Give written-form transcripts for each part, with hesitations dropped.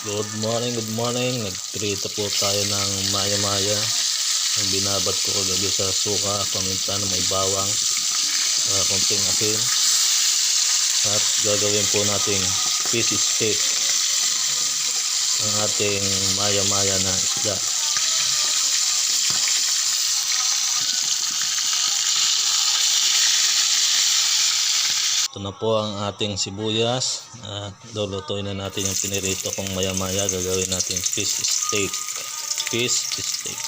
Good morning, good morning. Nagprito po tayo ng maya-maya. Yung binabad ko kagabi sa suka, paminta na may bawang, konting asin. At gagawin po nating fish steak ang ating maya-maya na isda. Ito na po ang ating sibuyas. Lulutuin na natin yung pinirito kong maya-maya. Gagawin natin fish steak. Fish steak.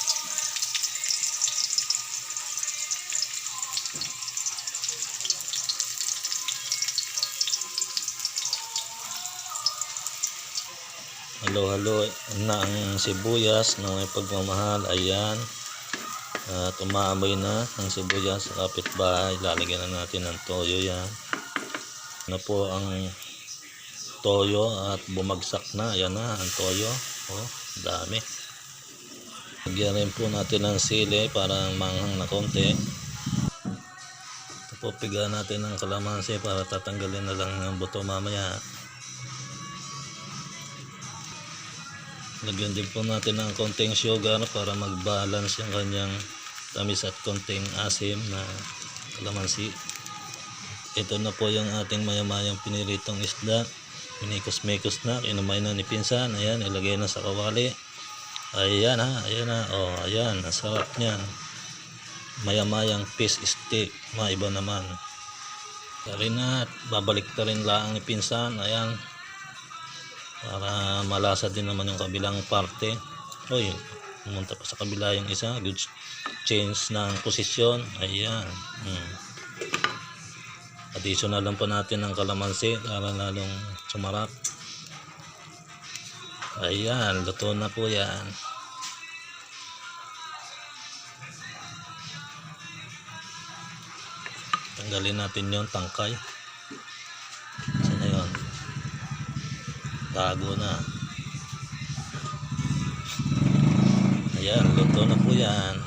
Halo-halo na ang sibuyas ng may pagmamahal. Ayan. Umaamoy na ang sibuyas sa kapitbahay. Lalagyan na natin ng toyo yan. Na po ang toyo at bumagsak na. Ayan na ang toyo. Dami. Lagyan rin po natin ng sili para manghang na konti. Ito po, piga natin ng kalamansi para tatanggalin na lang ng buto mamaya. Lagyan din po natin ng konting sugar para mag-balance yung kanyang tamis at konting asim na kalamansi. Ito na po yung ating maya-mayang piniritong isda. Pinikos-mikos na, kinamay na ni pinsan. Ayan, ilagay na sa kawali. Ayan ha, ayan ha. Ayan, ang sarap niyan. Maya-mayang fish steak, maiba naman. Tari na, babalik ta rin lang ni pinsan. Ayan, para malasa din naman yung kabilang parte. Pumunta pa sa kabila yung isa. Good change ng posisyon. Ayan. Additional lang po natin ng kalamansi para lalong sumarap. Ayan, luto na po yan. Tanggalin natin yung tangkay. Saan na yun? Tago na. Ayan, luto na po yan.